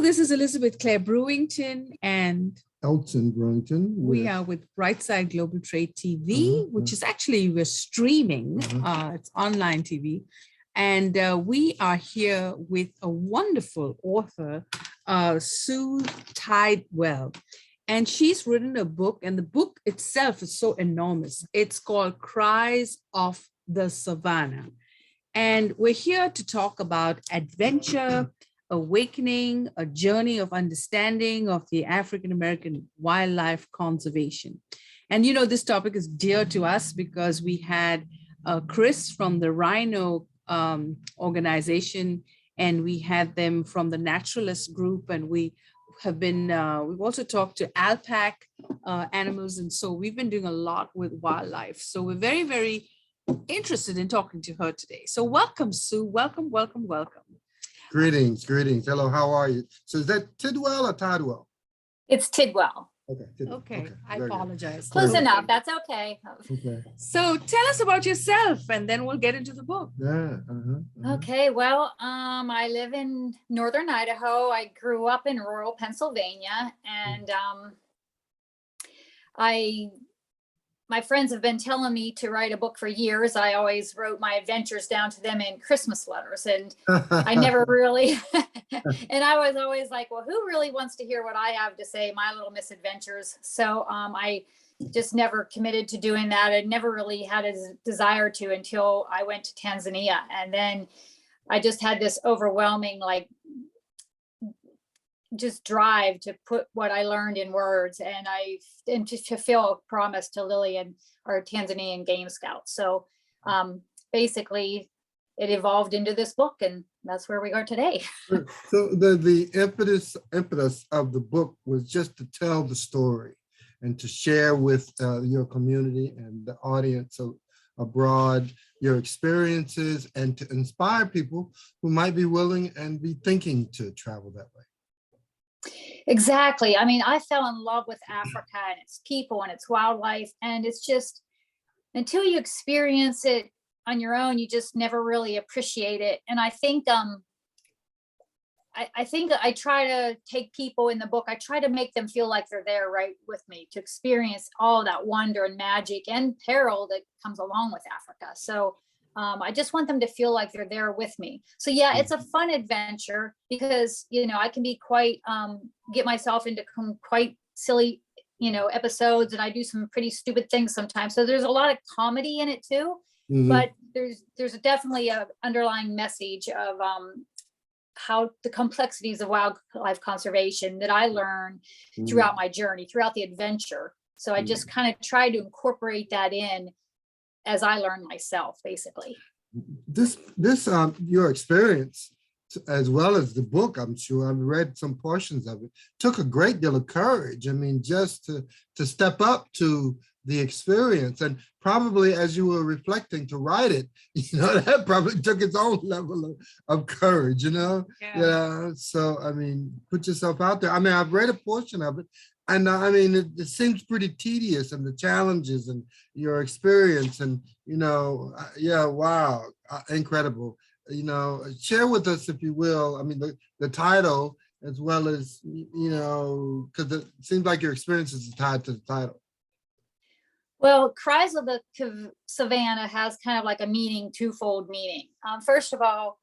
This is Elizabeth Clare Brewington, and Elton Brewington. we are with Brightside Global Trade TV, which is actually, we're streaming, it's online TV. And we are here with a wonderful author, Sue Tidwell. And she's written a book, and the book itself is so enormous. It's called Cries of the Savannah. And we're here to talk about adventure, awakening, a journey of understanding of the African American wildlife conservation. And you know, this topic is dear to us because we had Chris from the Rhino organization, and we had them from the Naturalist group, and we have been, we've also talked to alpaca animals. And so we've been doing a lot with wildlife. So we're very, very interested in talking to her today. So welcome, Sue. Welcome, welcome, welcome. Greetings, greetings. Hello, how are you? So is that Tidwell or Tidwell? It's Tidwell. Okay. Tidwell. Okay, I apologize. Close enough. That's okay. Okay. So tell us about yourself, and then we'll get into the book. Yeah. Okay. Well, I live in northern Idaho. I grew up in rural Pennsylvania, and my friends have been telling me to write a book for years. I always wrote my adventures down to them in Christmas letters, and I never really, and I was always like, well, who really wants to hear what I have to say, my little misadventures? So I just never committed to doing that. I never really had a desire to until I went to Tanzania. And then I just had this overwhelming, just drive to put what I learned in words, and to fulfill a promise to Lily and our Tanzanian game scouts. So basically it evolved into this book, and that's where we are today. So the impetus of the book was just to tell the story and to share with your community and the audience abroad your experiences, and to inspire people who might be willing and be thinking to travel that way. Exactly. I mean, I fell in love with Africa and its people and its wildlife. And it's just, until you experience it on your own, you just never really appreciate it. And I think, I think I try to take people in the book, I try to make them feel like they're there right with me, to experience all that wonder and magic and peril that comes along with Africa. So I just want them to feel like they're there with me. So yeah, it's a fun adventure because, you know, I can be quite, get myself into quite silly, episodes, and I do some pretty stupid things sometimes. So there's a lot of comedy in it too, but there's definitely a underlying message of how the complexities of wildlife conservation that I learned throughout my journey, throughout the adventure. So I just kind of try to incorporate that in as I learn myself, basically. This your experience, as well as the book, I'm sure, I've read some portions of it, took a great deal of courage. I mean, just to step up to the experience, and probably as you were reflecting to write it, that probably took its own level of courage, Yeah. So, I mean, put yourself out there. I mean, I've read a portion of it, and I mean, it seems pretty tedious, and the challenges and your experience, and, yeah, wow, incredible. Share with us, if you will, I mean, the title, as well as, because it seems like your experiences are tied to the title. Well, Cries of the Savannah has kind of like a twofold meaning. First of all,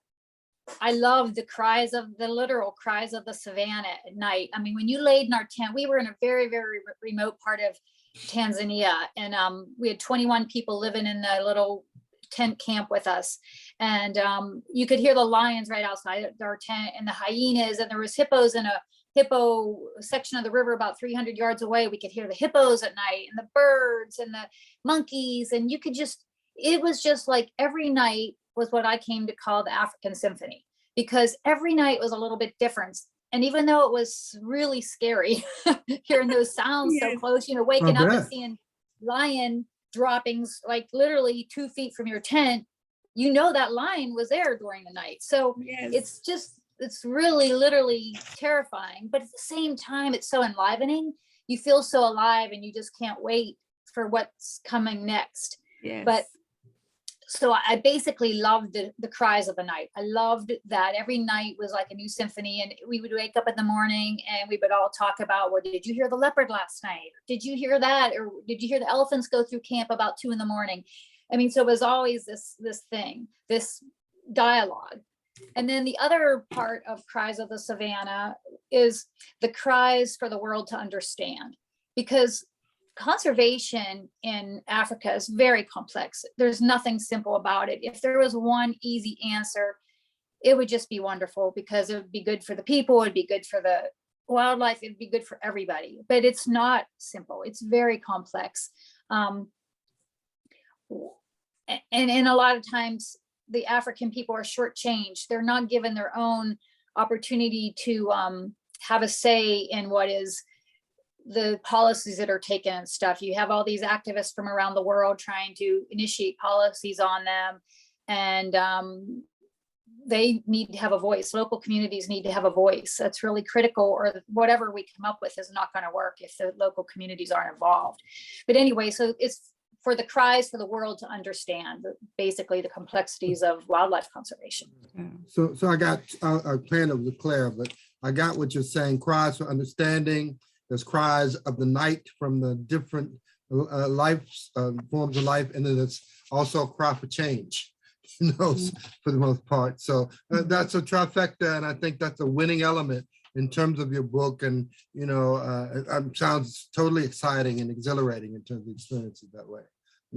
I love the literal cries of the savannah at night. I mean, when you laid in our tent, we were in a very, very remote part of Tanzania, and we had 21 people living in the little tent camp with us. And you could hear the lions right outside our tent, and the hyenas, and there was hippos in a hippo section of the river about 300 yards away. We could hear the hippos at night, and the birds and the monkeys. And it was just like every night was what I came to call the African Symphony, because every night was a little bit different. And even though it was really scary hearing those sounds so close, waking up and seeing lion droppings like literally 2 feet from your tent, that lion was there during the night. So it's really literally terrifying, but at the same time, it's so enlivening. You feel so alive, and you just can't wait for what's coming next. Yes. But so I basically loved the cries of the night. I loved that every night was like a new symphony, and we would wake up in the morning and we would all talk about, well, did you hear the leopard last night? Did you hear that? Or did you hear the elephants go through camp about 2 a.m? I mean, so it was always this thing, this dialogue. And then the other part of Cries of the Savannah is the cries for the world to understand, because conservation in Africa is very complex. There's nothing simple about it. If there was one easy answer, it would just be wonderful, because it would be good for the people, it'd be good for the wildlife, it'd be good for everybody. But it's not simple. It's very complex. And a lot of times the African people are shortchanged. They're not given their own opportunity to have a say in what is the policies that are taken and stuff. You have all these activists from around the world trying to initiate policies on them, and they need to have a voice. Local communities need to have a voice. That's really critical, or whatever we come up with is not going to work if the local communities aren't involved. But anyway, so it's for the cries for the world to understand basically the complexities of wildlife conservation. So I got, I plan to declare, but I got what you're saying, cries for understanding. There's cries of the night from the different forms of life. And then it's also a cry for change, for the most part. So that's a trifecta. And I think that's a winning element in terms of your book. And, it sounds totally exciting and exhilarating in terms of experiences that way.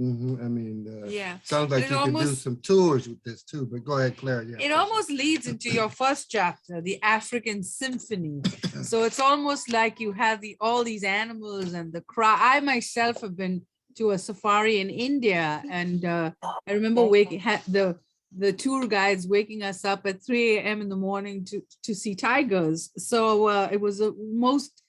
I mean, yeah, sounds like you can do some tours with this too, but go ahead, Claire. Yeah, it almost leads into your first chapter, the African Symphony. So it's almost like you have all these animals and the cry. I myself have been to a safari in India, and I remember the tour guides waking us up at 3 a.m. in the morning to see tigers. So it was a most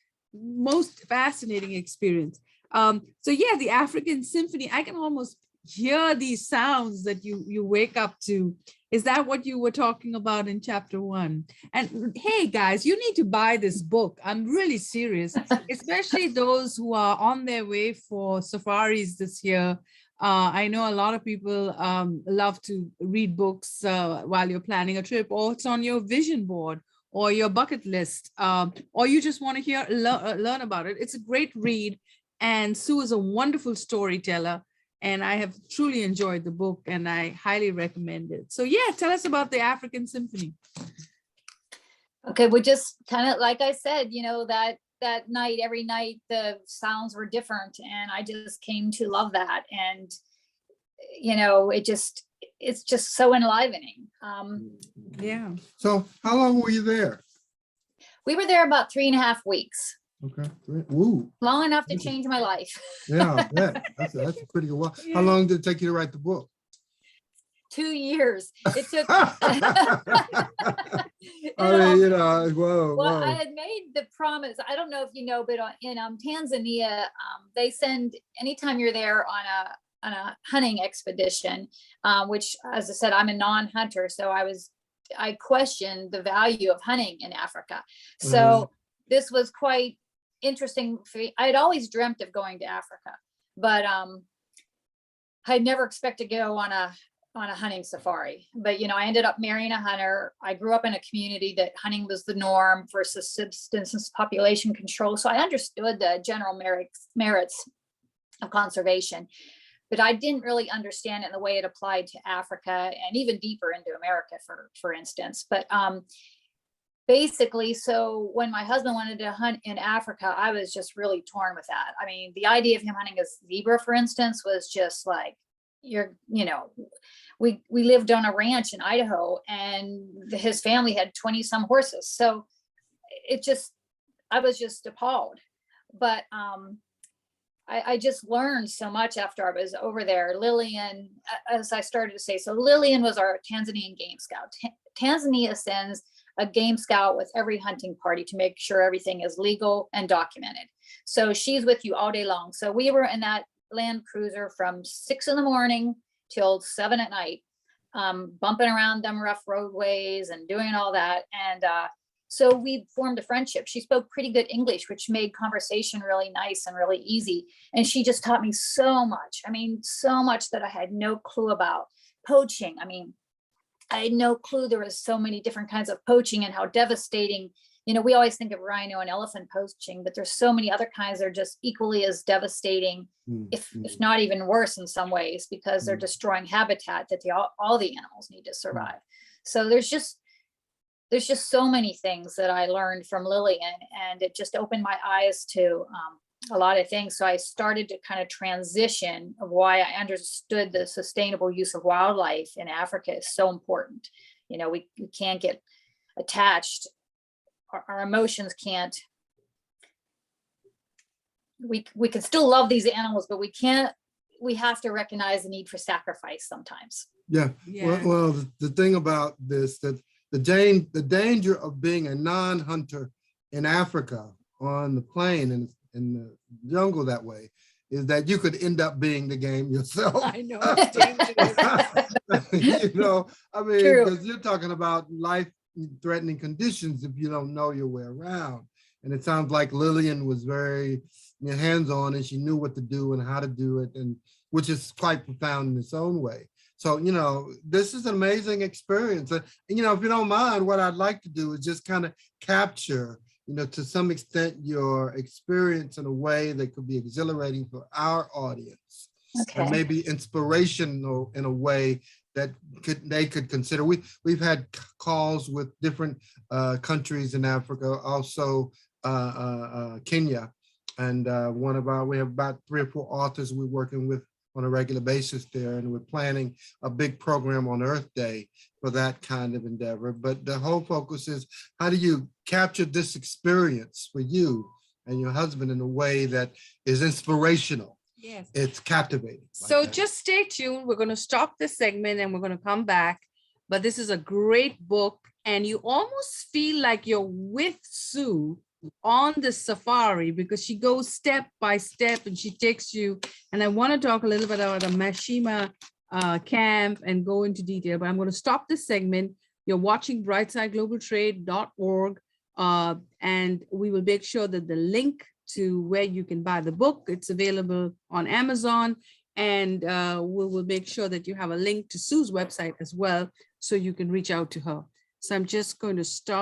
fascinating experience. So yeah, the African Symphony, I can almost hear these sounds that you wake up to. Is that what you were talking about in chapter 1? And hey guys, you need to buy this book. I'm really serious, especially those who are on their way for safaris this year. I know a lot of people love to read books while you're planning a trip, or it's on your vision board or your bucket list, or you just want to learn about it. It's a great read. And Sue is a wonderful storyteller, and I have truly enjoyed the book, and I highly recommend it. So yeah, tell us about the African Symphony. Okay, we just kind of, like I said, that night, every night, the sounds were different, and I just came to love that. And, it's just so enlivening. Yeah. So how long were you there? We were there about 3.5 weeks. Okay. Woo. Long enough to change my life. Yeah, that's a pretty good while. How long did it take you to write the book? 2 years. It took. Whoa. Well, I had made the promise. I don't know if you know, but in Tanzania, they send, anytime you're there on a hunting expedition, which, as I said, I'm a non-hunter, so I questioned the value of hunting in Africa. So this was quite interesting. I had always dreamt of going to Africa, but I never expected to go on a hunting safari. But I ended up marrying a hunter. I grew up in a community that hunting was the norm for subsistence and population control. So I understood the general merits of conservation, but I didn't really understand it in the way it applied to Africa and even deeper into America, for instance. But basically, so when my husband wanted to hunt in Africa, I was just really torn with that. I mean, the idea of him hunting a zebra, for instance, was just like, we lived on a ranch in Idaho, and his family had 20 some horses. So I was just appalled. But I just learned so much after I was over there. Lillian, as I started to say, so Lillian was our Tanzanian game scout. Tanzania sends a game scout with every hunting party to make sure everything is legal and documented. So she's with you all day long. So we were in that Land Cruiser from 6 a.m. till 7 p.m, bumping around them rough roadways and doing all that. And so we formed a friendship. She spoke pretty good English, which made conversation really nice and really easy. And she just taught me so much. I mean, so much that I had no clue about. poaching. I mean, I had no clue there was so many different kinds of poaching and how devastating. We always think of rhino and elephant poaching, but there's so many other kinds that are just equally as devastating, if not even worse in some ways, because they're destroying habitat that all the animals need to survive. So there's just so many things that I learned from Lillian, and it just opened my eyes to a lot of things. So I started to kind of transition of why I understood the sustainable use of wildlife in Africa is so important. We can't get attached. Our emotions can't. We can still love these animals, but we have to recognize the need for sacrifice sometimes. Yeah. Well, the thing about this, that the danger of being a non-hunter in Africa on the plain and in the jungle that way is that you could end up being the game yourself. I know, it's dangerous. I mean, True. because you're talking about life-threatening conditions if you don't know your way around. And it sounds like Lillian was very hands-on, and she knew what to do and how to do it, and which is quite profound in its own way. So, this is an amazing experience. If you don't mind, what I'd like to do is just kind of capture, to some extent, your experience in a way that could be exhilarating for our audience. Okay. And maybe inspirational in a way that they could consider. We've had calls with different countries in Africa, also Kenya, and we have about 3 or 4 authors we're working with on a regular basis there, and we're planning a big program on Earth Day for that kind of endeavor. But the whole focus is, how do you capture this experience for you and your husband in a way that is inspirational? Yes. It's captivating. So just stay tuned. We're going to stop this segment and we're going to come back. But this is a great book, and you almost feel like you're with Sue on the safari, because she goes step by step and she takes you. And I want to talk a little bit about the Mashima camp and go into detail, but I'm going to stop this segment. You're watching brightsideglobaltrade.org, and we will make sure that the link to where you can buy the book, it's available on Amazon, and we will make sure that you have a link to Sue's website as well, so you can reach out to her. So I'm just going to stop.